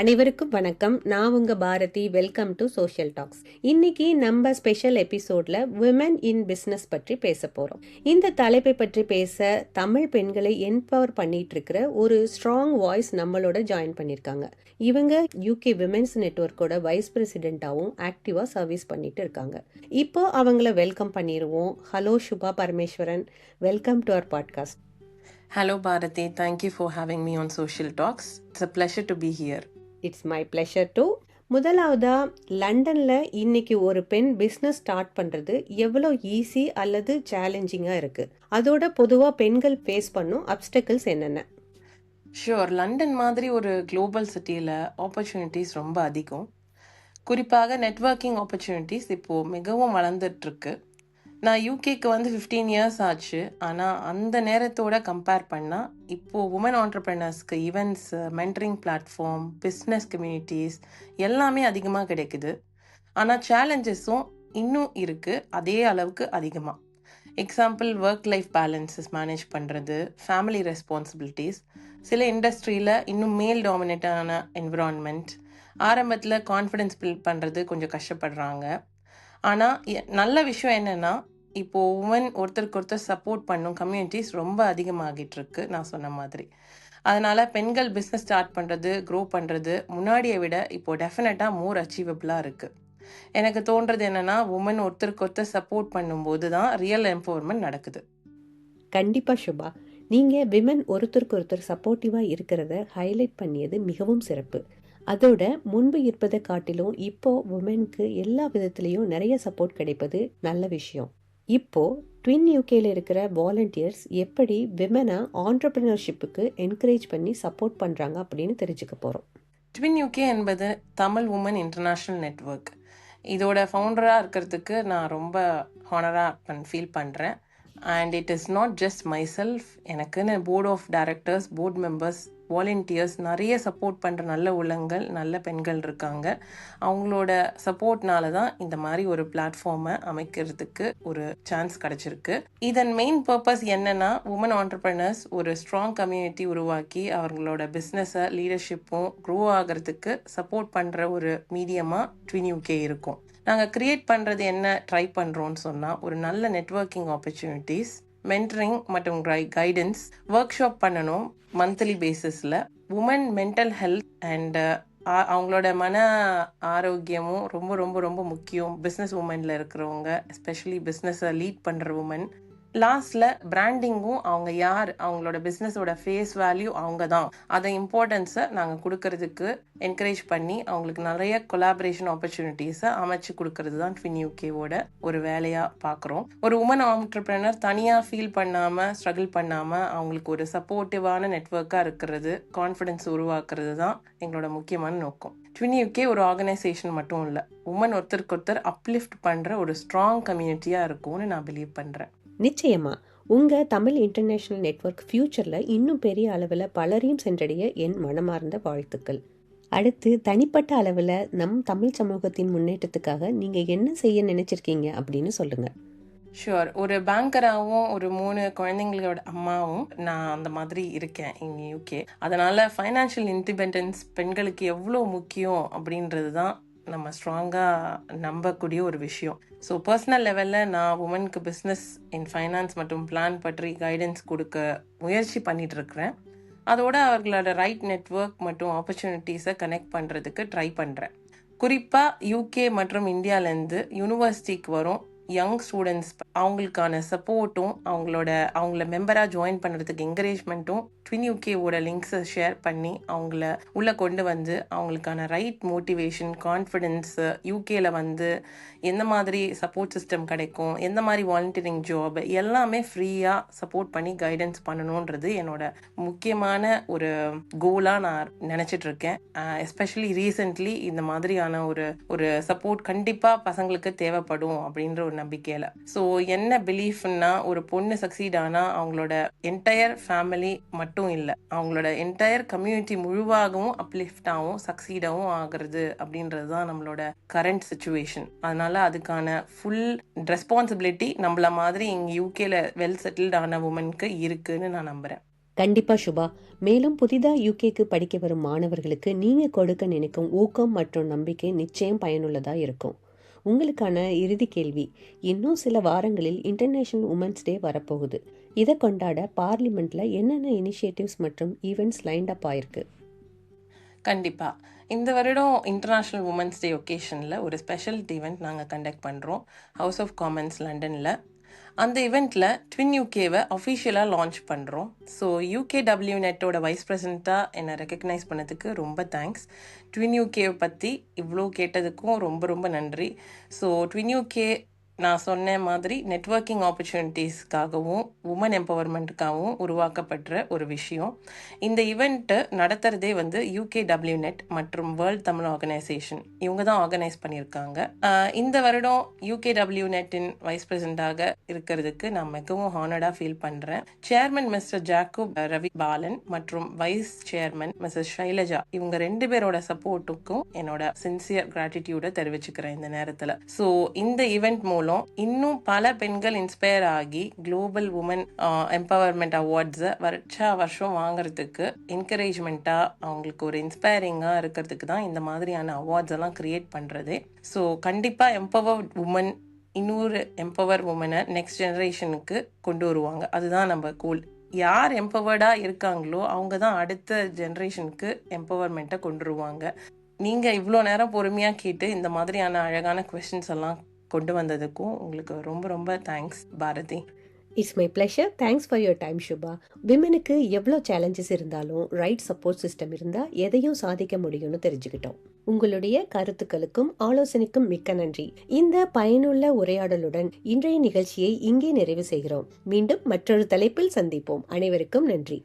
அனைவருக்கும் வணக்கம். நான் உங்க Bharathi. Welcome to social talks. இன்னைக்கு நம்ம ஸ்பெஷல் எபிசோட்ல விமன் இன் பிசினஸ் பற்றி பேச போறோம். இந்த தலைப்பை பற்றி பேச தமிழ் பெண்களை என்பவர் பண்ணிட்டு இருக்கிற ஒரு ஸ்ட்ராங் வாய்ஸ் நம்மளோட ஜாயின் பண்ணிருக்காங்க. இவங்க யூகே விமென்ஸ் நெட்வொர்க்கோட வைஸ் பிரசிடென்டாவும் ஆக்டிவா சர்வீஸ் பண்ணிட்டு இருக்காங்க. இப்போ அவங்கள வெல்கம் பண்ணிடுவோம். Hello Subha Parameswaran, welcome to our podcast. Hello Bharati, thank you for having me on Social Talks. It's a pleasure to be here. It's my pleasure to. முதலாவதா, லண்டன்ல இன்னைக்கு ஒரு பெண் பிஸ்னஸ் ஸ்டார்ட் பண்றது எவ்வளோ ஈஸி அல்லது சேலஞ்சிங்கா இருக்கு? அதோட பொதுவா பெண்கள் ஃபேஸ் பண்ணும் அப்டக்கிள்ஸ் என்னென்ன? ஷூர், லண்டன் மாதிரி ஒரு குளோபல் சிட்டியில் ஆப்பர்ச்சுனிட்டிஸ் ரொம்ப அதிகம். குறிப்பாக நெட்வொர்க்கிங் ஆப்பர்ச்சுனிட்டிஸ் இப்போது மிகவும் வளர்ந்துட்டுருக்கு. நான் யூகேக்கு வந்து 15 இயர்ஸ் ஆச்சு. ஆனால் அந்த நேரத்தோட கம்பேர் பண்ணால் இப்போது உமன் ஆண்டர்ப்ரெனர்ஸ்க்கு events, mentoring platform, business communities எல்லாமே அதிகமாக கிடைக்குது. ஆனால் சேலஞ்சஸும் இன்னும் இருக்குது, அதே அளவுக்கு அதிகமாக. Example, work life balances manage பண்ணுறது, ஃபேமிலி ரெஸ்பான்சிபிலிட்டிஸ், சில இண்டஸ்ட்ரியில் இன்னும் மேல் டாமினேட்டான என்விரான்மெண்ட், ஆரம்பத்தில் கான்ஃபிடென்ஸ் பில்ட் பண்ணுறது கொஞ்சம் கஷ்டப்படுறாங்க. ஆனால் நல்ல விஷயம் என்னென்னா, இப்போது உமன் ஒருத்தருக்கு ஒருத்தர் சப்போர்ட் பண்ணும் கம்யூனிட்டிஸ் ரொம்ப அதிகமாகிட்டு இருக்கு நான் சொன்ன மாதிரி. அதனால் பெண்கள் பிஸ்னஸ் ஸ்டார்ட் பண்ணுறது, க்ரோ பண்ணுறது முன்னாடியை விட இப்போது டெஃபினட்டாக மோர் அச்சீவபிளாக இருக்குது. எனக்கு தோன்றது என்னென்னா, உமன் ஒருத்தருக்கு ஒருத்தர் சப்போர்ட் பண்ணும்போது தான் ரியல் எம்பவர்மெண்ட் நடக்குது. கண்டிப்பா சுபா, நீங்க விமன் ஒருத்தருக்கு ஒருத்தர் சப்போர்ட்டிவா இருக்கிறத ஹைலைட் பண்ணியது மிகவும் சிறப்பு. அதோட முன்பு இருப்பதை காட்டிலும் இப்போ உமனுக்கு எல்லா விதத்திலையும் நிறைய சப்போர்ட் கிடைப்பது நல்ல விஷயம். இப்போ ட்வின் யூகேல இருக்கிற வாலண்டியர்ஸ் எப்படி விமனை ஆண்டர்பிரினர்ஷிப்புக்கு என்கரேஜ் பண்ணி சப்போர்ட் பண்றாங்க அப்படின்னு தெரிஞ்சுக்க போறோம். ட்வின் யூகே என்பது தமிழ் உமன் இன்டர்நேஷ்னல் நெட்வொர்க். இதோட ஃபவுண்டராக இருக்கிறதுக்கு நான் ரொம்ப ஹானராக ஃபீல் பண்ணுறேன். And it is not just myself. எனக்குன்னு board of directors, board members, volunteers, நிறைய சப்போர்ட் பண்ணுற நல்ல உள்ளங்கள், நல்ல பெண்கள் இருக்காங்க. அவங்களோட சப்போர்ட்னால தான் இந்த மாதிரி ஒரு பிளாட்ஃபார்மை அமைக்கிறதுக்கு ஒரு சான்ஸ் கிடச்சிருக்கு. இதன் மெயின் பர்பஸ் என்னன்னா, உமன் ஆண்டர்பிரினர்ஸ் ஒரு ஸ்ட்ராங் கம்யூனிட்டி உருவாக்கி அவங்களோட பிஸ்னஸை, லீடர்ஷிப்பும் க்ரோ ஆகிறதுக்கு சப்போர்ட் பண்ணுற ஒரு மீடியமாக ட்வின் யூகே இருக்கும். நாங்கள் க்ரியேட் பண்ணுறது என்ன ட்ரை பண்ணுறோன்னு சொன்னால், ஒரு நல்ல நெட்வொர்க்கிங் ஆப்பர்ச்சுனிட்டிஸ், மென்டரிங் மற்றும் கைடன்ஸ், ஒர்க் ஷாப் பண்ணணும் மந்த்லி பேசிஸில். உமன் மென்டல் ஹெல்த் அண்ட் அவங்களோட மன ஆரோக்கியமும் ரொம்ப ரொம்ப ரொம்ப முக்கியம். பிஸ்னஸ் உமனில் இருக்கிறவங்க, எஸ்பெஷலி பிஸ்னஸை லீட் பண்ணுற உமன். லாஸ்டில் பிராண்டிங்கும், அவங்க யார், அவங்களோட பிஸ்னஸோட ஃபேஸ் வேல்யூ அவங்க தான், அதை இம்பார்ட்டன்ஸை நாங்கள் கொடுக்கறதுக்கு என்கரேஜ் பண்ணி அவங்களுக்கு நிறைய கொலாபரேஷன் ஆப்பர்ச்சுனிட்டிஸை அமைச்சு கொடுக்கறது தான் ட்வின் யூகேவோட ஒரு வேலையாக பார்க்குறோம். ஒரு உமன் ஆண்டர்பிரினர் தனியாக ஃபீல் பண்ணாமல், ஸ்ட்ரகிள் பண்ணாமல் அவங்களுக்கு ஒரு சப்போர்ட்டிவான நெட்வொர்க்காக இருக்கிறது, கான்ஃபிடென்ஸ் உருவாக்குறது தான் எங்களோட முக்கியமான நோக்கம். ட்வின் யூகே ஒரு ஆர்கனைசேஷன் மட்டும் இல்லை, உமன் ஒருத்தருக்கு ஒருத்தர் அப்லிஃப்ட் பண்ணுற ஒரு ஸ்ட்ராங் கம்யூனிட்டியாக இருக்கும்னு நான் பிலீவ் பண்ணுறேன். நிச்சயமா உங்க தமிழ் இன்டர்நேஷனல் நெட்வொர்க் ஃபியூச்சர்ல இன்னும் பெரிய அளவில் பலரையும் சென்றடைய என் மனமார்ந்த வாழ்த்துக்கள். அடுத்து, தனிப்பட்ட அளவில் நம் தமிழ் சமூகத்தின் முன்னேற்றத்துக்காக நீங்க என்ன செய்ய நினைச்சிருக்கீங்க அப்படின்னு சொல்லுங்க. ஷுவர், ஒரு பேங்கராகவும் ஒரு 3 குழந்தைங்களோட அம்மாவும் நான் அந்த மாதிரி இருக்கேன் இங்கே யூகே. அதனால ஃபைனான்ஷியல் இண்டிபெண்டன்ஸ் பெண்களுக்கு எவ்வளோ முக்கியம் அப்படின்றது தான் நம்ம ஸ்ட்ராங்காக நம்பக்கூடிய ஒரு விஷயம். ஸோ பர்சனல் லெவலில் நான் உமனுக்கு பிஸ்னஸ் இன் ஃபைனான்ஸ் மற்றும் பிளான் பற்றி கைடன்ஸ் கொடுக்க முயற்சி பண்ணிட்டு இருக்கிறேன். அதோட அவர்களோட ரைட் நெட்வொர்க் மற்றும் ஆப்பர்ச்சுனிட்டிஸை கனெக்ட் பண்ணுறதுக்கு ட்ரை பண்ணுறேன். குறிப்பாக யூகே மற்றும் இந்தியாவிலேருந்து யூனிவர்சிட்டிக்கு வரும் யங் ஸ்டூடெண்ட்ஸ், அவங்களுக்கான சப்போர்ட்டும் அவங்கள மெம்பராக ஜாயின் பண்ணுறதுக்கு என்கரேஜ்மெண்ட்டும் ட்வின் யூகேவோட லிங்க்ஸை ஷேர் பண்ணி அவங்கள உள்ளே கொண்டு வந்து அவங்களுக்கான ரைட் மோட்டிவேஷன், கான்ஃபிடென்ஸ், யூகேல வந்து எந்த மாதிரி சப்போர்ட் சிஸ்டம் கிடைக்கும், எந்த மாதிரி வாலண்டியரிங் ஜாப் எல்லாமே ஃப்ரீயாக சப்போர்ட் பண்ணி கைடன்ஸ் பண்ணணுன்றது என்னோட முக்கியமான ஒரு கோலாக நான் நினச்சிட்டு இருக்கேன். எஸ்பெஷலி ரீசெண்ட்லி இந்த மாதிரியான ஒரு சப்போர்ட் கண்டிப்பாக பசங்களுக்கு தேவைப்படும் அப்படின்ற ஒரு நம்பிக்கையில். ஸோ என்ன பிலீஃப்னா, ஒரு பொண்ணு சக்சீட் ஆனால் அவங்களோட என்டையர் ஃபேமிலி மட்டும் இல்லை, அவங்களோட என்டையர் கம்யூனிட்டி முழுவாகவும் அப்லிஃப்டாகவும் சக்சீடாகவும் ஆகிறது அப்படின்றது தான் நம்மளோட கரண்ட் சிச்சுவேஷன். அதனால அதுக்கான ஃபுல் ரெஸ்பான்சிபிலிட்டி நம்மள மாதிரி இங்கே யூகேல வெல் செட்டில்ட் ஆன உமனுக்கு இருக்குன்னு நான் நம்புறேன். கண்டிப்பா சுபா. மேலும் புதிதா யூகேக்கு படிக்க வரும் மாணவர்களுக்கு நீங்க கொடுக்க நினைக்கும் ஊக்கம் மற்றும் நம்பிக்கை நிச்சயம் பயனுள்ளதா இருக்கும். உங்களுக்கான இறுதி கேள்வி. இன்னும் சில வாரங்களில் இன்டர்நேஷனல் உமன்ஸ் டே வரப்போகுது. இதை கொண்டாட பார்லிமெண்ட்ல என்னென்ன இனிஷியேட்டிவ்ஸ் மற்றும் ஈவெண்ட்ஸ் லைண்ட் அப் ஆயிருக்கு? கண்டிப்பா. இந்த வருடம் இன்டர்நேஷ்னல் உமன்ஸ் டே ஒகேஷனில் ஒரு ஸ்பெஷல் ஈவெண்ட் நாங்கள் கண்டக்ட் பண்ணுறோம் ஹவுஸ் ஆஃப் காமன்ஸ் லண்டனில். அந்த இவெண்ட்டில் ட்வின் யூகேவை அஃபிஷியலாக லான்ச் பண்ணுறோம். ஸோ யூகேடபிள்யூ நெட்டோட வைஸ் பிரசிடெண்ட்டாக என்னை ரெக்கக்னைஸ் பண்ணதுக்கு ரொம்ப தேங்க்ஸ். ட்வின் யூகேவை பற்றி இவ்வளோ கேட்டதுக்கும் ரொம்ப ரொம்ப நன்றி. ஸோ ட்வின் யூகே நான் சொன்ன மாதிரி நெட்வொர்க்கிங் ஆப்பர்ச்சுனிட்டிஸ்க்காகவும் உமன் எம்பவர்மெண்ட்டுக்காகவும் உருவாக்கப்பட்ட ஒரு விஷயம். இந்த இவெண்ட்டு நடத்துகிறதே வந்து யூகேடபிள்யூ நெட் மற்றும் வேர்ல்ட் தமிழ் ஆர்கனைசேஷன், இவங்க தான் ஆர்கனைஸ் பண்ணியிருக்காங்க. இந்த வருடம் யூகேடபிள்யூ நெட்டின் வைஸ் பிரசிடெண்டாக இருக்கிறதுக்கு நான் மிகவும் ஹானர்டாக ஃபீல் பண்ணுறேன். சேர்மன் மிஸ்டர் ஜாக்கூப் ரவி பாலன் மற்றும் வைஸ் சேர்மன் மிஸ்ஸஸ் ஷைலஜா, இவங்க 2 பேரோட சப்போர்ட்டுக்கும் என்னோட சின்சியர் கிராட்டிடியூடை தெரிவிச்சுக்கிறேன் இந்த நேரத்தில். ஸோ இந்த ஈவெண்ட் மூலம் இன்னும் பல பெண்கள் இன்ஸ்பயர் ஆகி குளோபல் உமன் எம்பவர்மெண்ட் அவார்ட்ஸை வருஷம் வாங்குறதுக்கு என்கரேஜ்மெண்ட்டா, அவங்களுக்கு ஒரு இன்ஸ்பைரிங்கா இருக்கிறதுக்கு தான் இந்த மாதிரியான அவார்ட்ஸ் எல்லாம் கிரியேட் பண்றது. ஸோ கண்டிப்பா எம்பவர்ட் உமன் இன்னொரு எம்பவர் உமனை நெக்ஸ்ட் ஜெனரேஷனுக்கு கொண்டு வருவாங்க. அதுதான் நம்ம கோல். யார் எம்பவர்டாக இருக்காங்களோ அவங்க தான் அடுத்த ஜென்ரேஷனுக்கு எம்பவர்மெண்ட்டை கொண்டு வருவாங்க. நீங்கள் இவ்வளோ நேரம் பொறுமையாக கேட்டு இந்த மாதிரியான அழகான கொஸ்டின்ஸ் எல்லாம் கொண்டு வந்ததுக்கும் உங்களுக்கு ரொம்ப ரொம்ப thanks Bharathi. It's my pleasure. Thanks for your time Subha. விமனுக்கு எவ்வளோ சேலஞ்சஸ் இருந்தாலும் ரைட் சப்போர்ட் சிஸ்டம் இருந்தால் எதையும் சாதிக்க முடியும்னு தெரிஞ்சுக்கிட்டோம். உங்களுடைய கருத்துக்களுக்கும் ஆலோசனைக்கும் மிக்க நன்றி. இந்த பயனுள்ள உரையாடலுடன் இன்றைய நிகழ்ச்சியை இங்கே நிறைவு செய்கிறோம். மீண்டும் மற்றொரு தலைப்பில் சந்திப்போம். அனைவருக்கும் நன்றி.